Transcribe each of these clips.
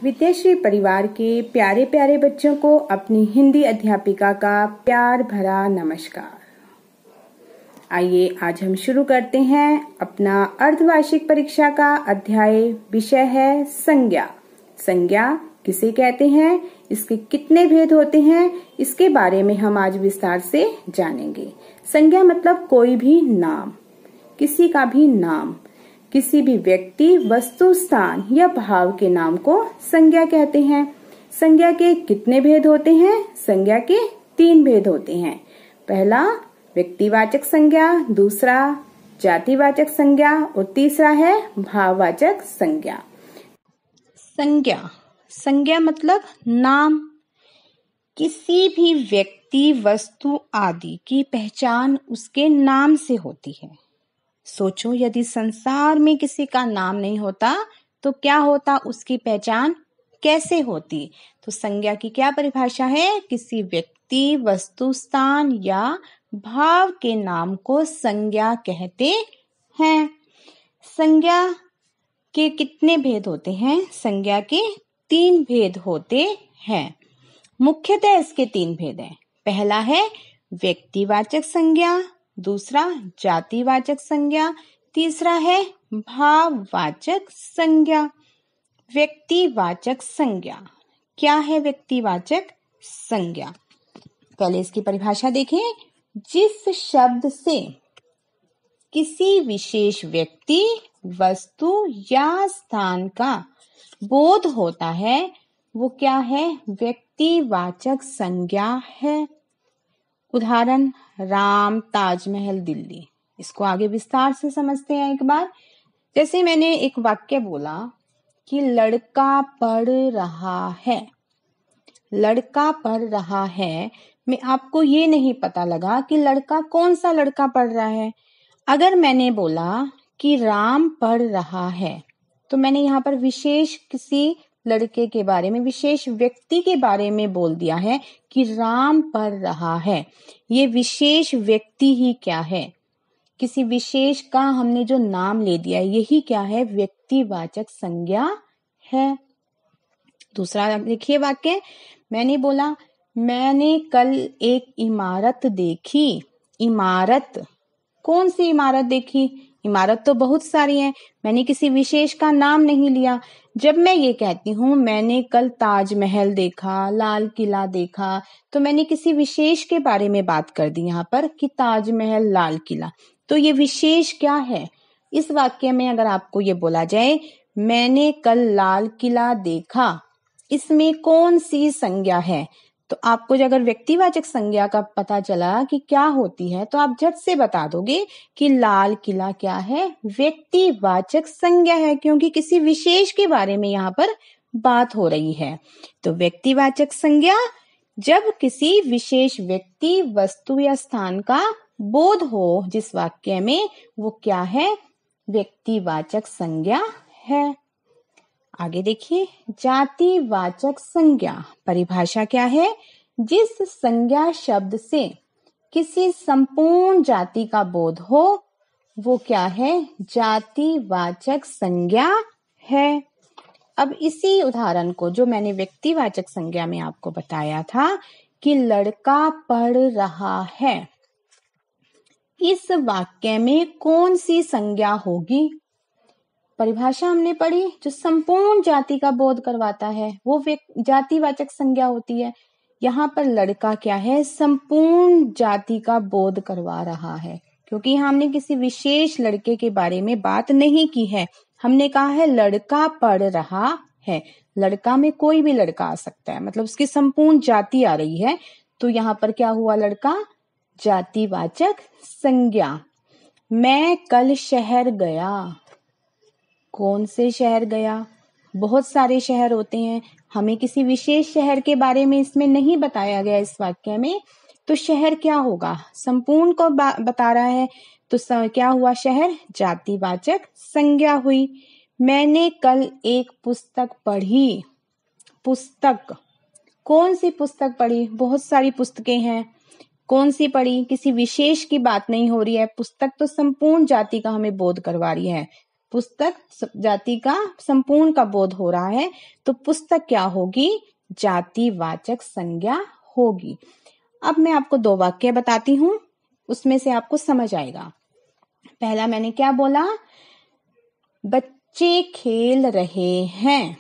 विद्याश्री परिवार के प्यारे प्यारे बच्चों को अपनी हिंदी अध्यापिका का प्यार भरा नमस्कार। आइए आज हम शुरू करते हैं अपना अर्धवार्षिक परीक्षा का अध्याय। विषय है संज्ञा। संज्ञा किसे कहते हैं, इसके कितने भेद होते हैं, इसके बारे में हम आज विस्तार से जानेंगे। संज्ञा मतलब कोई भी नाम, किसी का भी नाम, किसी भी व्यक्ति, वस्तु, स्थान या भाव के नाम को संज्ञा कहते हैं। संज्ञा के कितने भेद होते हैं? संज्ञा के 3 भेद होते हैं। पहला व्यक्तिवाचक संज्ञा, दूसरा जातिवाचक संज्ञा और तीसरा है भाववाचक संज्ञा। संज्ञा मतलब नाम। किसी भी व्यक्ति, वस्तु आदि की पहचान उसके नाम से होती है। सोचो, यदि संसार में किसी का नाम नहीं होता तो क्या होता, उसकी पहचान कैसे होती? तो संज्ञा की क्या परिभाषा है? किसी व्यक्ति, वस्तु, स्थान या भाव के नाम को संज्ञा कहते हैं। संज्ञा के कितने भेद होते हैं? संज्ञा के 3 भेद होते हैं। मुख्यतः इसके 3 भेद हैं। पहला है व्यक्तिवाचक संज्ञा, दूसरा जातिवाचक संज्ञा, तीसरा है भाववाचक संज्ञा। व्यक्तिवाचक संज्ञा क्या है? व्यक्तिवाचक संज्ञा, पहले इसकी परिभाषा देखें। जिस शब्द से किसी विशेष व्यक्ति, वस्तु या स्थान का बोध होता है वो क्या है? व्यक्तिवाचक संज्ञा है। उदाहरण राम, ताजमहल, दिल्ली। इसको आगे विस्तार से समझते हैं एक बार। जैसे मैंने एक वाक्य बोला कि लड़का पढ़ रहा है। लड़का पढ़ रहा है में आपको ये नहीं पता लगा कि लड़का कौन सा लड़का पढ़ रहा है। अगर मैंने बोला कि राम पढ़ रहा है तो मैंने यहाँ पर विशेष किसी लड़के के बारे में, विशेष व्यक्ति के बारे में बोल दिया है कि राम पढ़ रहा है। ये विशेष व्यक्ति ही क्या है? किसी विशेष का हमने जो नाम ले दिया है, यही क्या है? व्यक्तिवाचक संज्ञा है। दूसरा देखिए वाक्य, मैंने बोला मैंने कल एक इमारत देखी। इमारत, कौन सी इमारत देखी? इमारत तो बहुत सारी हैं, मैंने किसी विशेष का नाम नहीं लिया। जब मैं ये कहती हूँ मैंने कल ताजमहल देखा, लाल किला देखा, तो मैंने किसी विशेष के बारे में बात कर दी यहाँ पर कि ताजमहल, लाल किला। तो ये विशेष क्या है? इस वाक्य में अगर आपको ये बोला जाए मैंने कल लाल किला देखा, इसमें कौन सी संज्ञा है? तो आपको अगर व्यक्तिवाचक संज्ञा का पता चला कि क्या होती है तो आप झट से बता दोगे कि लाल किला क्या है? व्यक्तिवाचक संज्ञा है, क्योंकि किसी विशेष के बारे में यहाँ पर बात हो रही है। तो व्यक्तिवाचक संज्ञा जब किसी विशेष व्यक्ति, वस्तु या स्थान का बोध हो जिस वाक्य में, वो क्या है? व्यक्तिवाचक संज्ञा है। आगे देखिए, जातिवाचक संज्ञा परिभाषा क्या है? जिस संज्ञा शब्द से किसी संपूर्ण जाति का बोध हो वो क्या है? जातिवाचक संज्ञा है। अब इसी उदाहरण को जो मैंने व्यक्तिवाचक संज्ञा में आपको बताया था कि लड़का पढ़ रहा है, इस वाक्य में कौन सी संज्ञा होगी? परिभाषा हमने पढ़ी, जो संपूर्ण जाति का बोध करवाता है वो जातिवाचक संज्ञा होती है। यहाँ पर लड़का क्या है? संपूर्ण जाति का बोध करवा रहा है, क्योंकि हमने किसी विशेष लड़के के बारे में बात नहीं की है। हमने कहा है लड़का पढ़ रहा है। लड़का में कोई भी लड़का आ सकता है, मतलब उसकी संपूर्ण जाति आ रही है। तो यहाँ पर क्या हुआ? लड़का जातिवाचक संज्ञा। मैं कल शहर गया। कौन से शहर गया? बहुत सारे शहर होते हैं, हमें किसी विशेष शहर के बारे में इसमें नहीं बताया गया इस वाक्य में। तो शहर क्या होगा? संपूर्ण को बता रहा है, तो क्या हुआ? शहर जातिवाचक संज्ञा हुई। मैंने कल एक पुस्तक पढ़ी। पुस्तक, कौन सी पुस्तक पढ़ी? बहुत सारी पुस्तकें हैं, कौन सी पढ़ी? किसी विशेष की बात नहीं हो रही है। पुस्तक तो संपूर्ण जाति का हमें बोध करवा रही है। पुस्तक जाति का संपूर्ण का बोध हो रहा है, तो पुस्तक क्या होगी? जातिवाचक संज्ञा होगी। अब मैं आपको 2 वाक्य बताती हूँ, उसमें से आपको समझ आएगा। पहला मैंने क्या बोला? बच्चे खेल रहे हैं।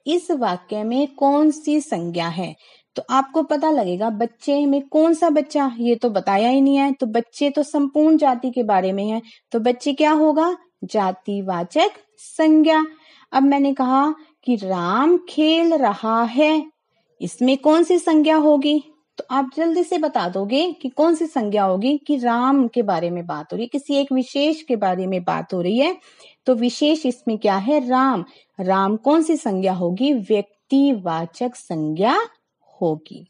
इस वाक्य में कौन सी संज्ञा है? तो आपको पता लगेगा बच्चे में कौन सा बच्चा, ये तो बताया ही नहीं है। तो बच्चे तो संपूर्ण जाति के बारे में है, तो बच्चे क्या होगा? जातिवाचक संज्ञा। अब मैंने कहा कि राम खेल रहा है, इसमें कौन सी संज्ञा होगी? तो आप जल्दी से बता दोगे कि कौन सी संज्ञा होगी कि राम के बारे में बात हो रही है, किसी एक विशेष के बारे में बात हो रही है। तो विशेष इसमें क्या है? राम। राम कौन सी संज्ञा होगी? व्यक्तिवाचक संज्ञा होगी।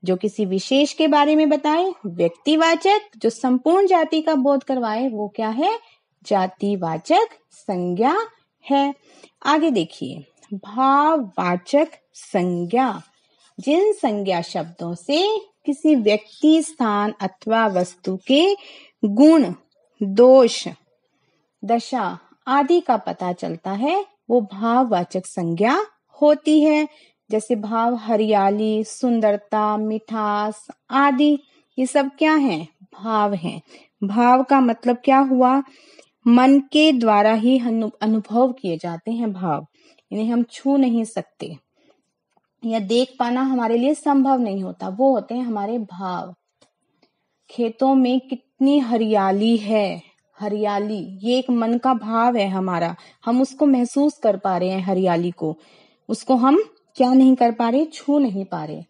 जो किसी विशेष के बारे में बताए व्यक्तिवाचक, जो संपूर्ण जाति का बोध करवाए वो क्या है? जातिवाचक संज्ञा है। आगे देखिए, भाववाचक संज्ञा। जिन संज्ञा शब्दों से किसी व्यक्ति, स्थान अथवा वस्तु के गुण, दोष, दशा आदि का पता चलता है, वो भाववाचक संज्ञा होती है। जैसे भाव हरियाली, सुंदरता, मिठास आदि, ये सब क्या हैं? भाव हैं। भाव का मतलब क्या हुआ? मन के द्वारा ही अनुभव किए जाते हैं भाव। इन्हें हम छू नहीं सकते या देख पाना हमारे लिए संभव नहीं होता, वो होते हैं हमारे भाव। खेतों में कितनी हरियाली है, हरियाली ये एक मन का भाव है हमारा, हम उसको महसूस कर पा रहे हैं हरियाली को, उसको हम क्या नहीं कर पा रहे? छू नहीं पा रहे।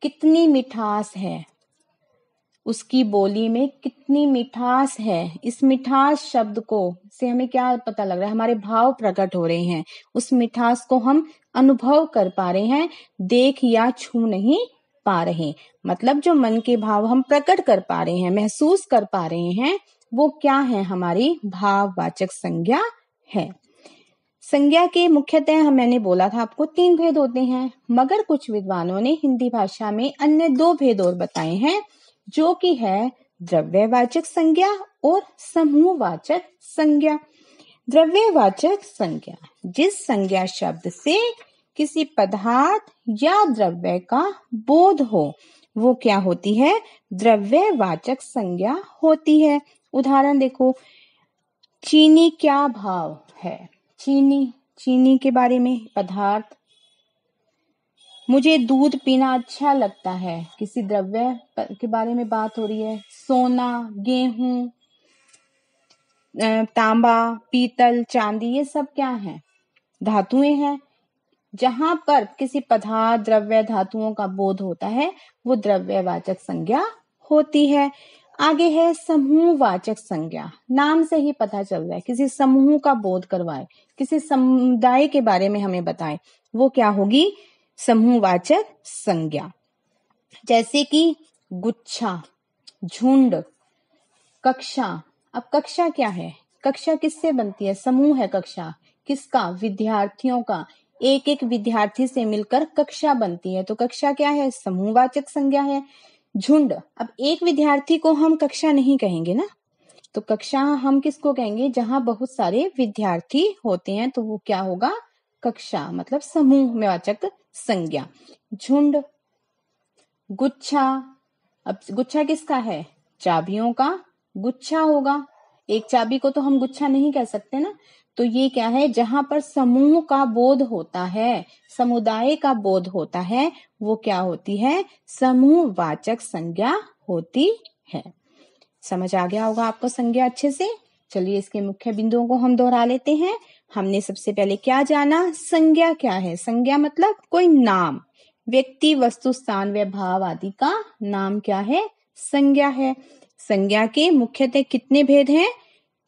कितनी मिठास है, उसकी बोली में कितनी मिठास है। इस मिठास शब्द को से हमें क्या पता लग रहा है? हमारे भाव प्रकट हो रहे हैं, उस मिठास को हम अनुभव कर पा रहे हैं, देख या छू नहीं पा रहे। मतलब जो मन के भाव हम प्रकट कर पा रहे हैं, महसूस कर पा रहे हैं, वो क्या है? हमारी भाववाचक संज्ञा है। संज्ञा के मुख्यतः मैंने बोला था आपको 3 भेद होते हैं, मगर कुछ विद्वानों ने हिंदी भाषा में अन्य 2 भेद और बताए हैं, जो कि है द्रव्यवाचक संज्ञा और समूहवाचक संज्ञा। द्रव्यवाचक संज्ञा, जिस संज्ञा शब्द से किसी पदार्थ या द्रव्य का बोध हो, वो क्या होती है? द्रव्यवाचक संज्ञा होती है। उदाहरण देखो, चीनी क्या भाव है? चीनी के बारे में पदार्थ। मुझे दूध पीना अच्छा लगता है, किसी द्रव्य के बारे में बात हो रही है। सोना, गेहूं, तांबा, पीतल, चांदी, ये सब क्या है? धातुएं हैं। जहां पर किसी पदार्थ, द्रव्य, धातुओं का बोध होता है, वो द्रव्यवाचक संज्ञा होती है। आगे है समूहवाचक संज्ञा। नाम से ही पता चल रहा है, किसी समूह का बोध करवाए, किसी समुदाय के बारे में हमें बताए, वो क्या होगी? समूहवाचक संज्ञा। जैसे कि गुच्छा, झुंड, कक्षा। अब कक्षा क्या है? कक्षा किससे बनती है? समूह है कक्षा। किसका? विद्यार्थियों का। एक एक विद्यार्थी से मिलकर कक्षा बनती है, तो कक्षा क्या है? समूहवाचक संज्ञा है। झुंड, अब एक विद्यार्थी को हम कक्षा नहीं कहेंगे ना, तो कक्षा हम किसको कहेंगे? जहां बहुत सारे विद्यार्थी होते हैं, तो वो क्या होगा? कक्षा, मतलब समूह में वाचक संज्ञा। झुंड, गुच्छा, अब गुच्छा किसका है? चाबियों का गुच्छा होगा। एक चाबी को तो हम गुच्छा नहीं कह सकते ना, तो ये क्या है? जहां पर समूह का बोध होता है, समुदाय का बोध होता है, वो क्या होती है? समूहवाचक संज्ञा होती है। समझ आ गया होगा आपको संज्ञा अच्छे से। चलिए इसके मुख्य बिंदुओं को हम दोहरा लेते हैं। हमने सबसे पहले क्या जाना? संज्ञा क्या है? संज्ञा मतलब कोई नाम, व्यक्ति, वस्तु, स्थान व भाव आदि का नाम क्या है? संज्ञा है। संज्ञा के मुख्यतः कितने भेद हैं?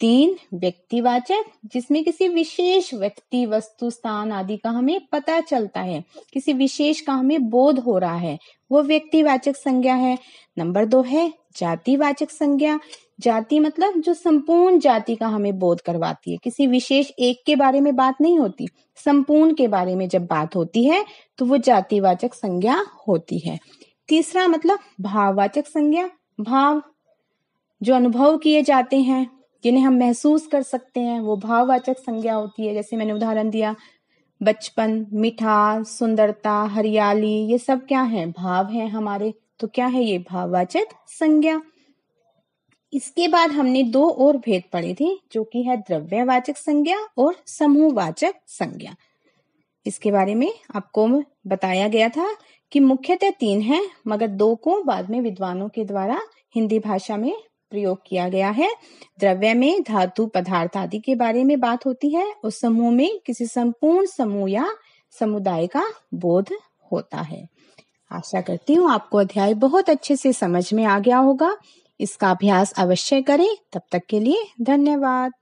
3। व्यक्तिवाचक, जिसमें किसी विशेष व्यक्ति, वस्तु, स्थान आदि का हमें पता चलता है, किसी विशेष का हमें बोध हो रहा है, वो व्यक्तिवाचक संज्ञा है। नंबर 2 है जातिवाचक संज्ञा। जाति मतलब जो संपूर्ण जाति का हमें बोध करवाती है, किसी विशेष एक के बारे में बात नहीं होती, संपूर्ण के बारे में जब बात होती है तो वो जातिवाचक संज्ञा होती है। तीसरा मतलब भाववाचक संज्ञा। भाव जो अनुभव किए जाते हैं, जिन्हें हम महसूस कर सकते हैं, वो भाववाचक संज्ञा होती है। जैसे मैंने उदाहरण दिया, बचपन, मिठास, सुंदरता, हरियाली, ये सब क्या है? भाव हैं हमारे। तो क्या है ये? भाववाचक संज्ञा। इसके बाद हमने दो और भेद पढ़े थे, जो कि है द्रव्यवाचक संज्ञा और समूहवाचक संज्ञा। इसके बारे में आपको बताया गया था कि मुख्यतः 3 हैं, मगर 2 को बाद में विद्वानों के द्वारा हिंदी भाषा में प्रयोग किया गया है। द्रव्य में धातु, पदार्थ आदि के बारे में बात होती है, और समूह में किसी संपूर्ण समूह या समुदाय का बोध होता है। आशा करती हूँ आपको अध्याय बहुत अच्छे से समझ में आ गया होगा। इसका अभ्यास अवश्य करें। तब तक के लिए धन्यवाद।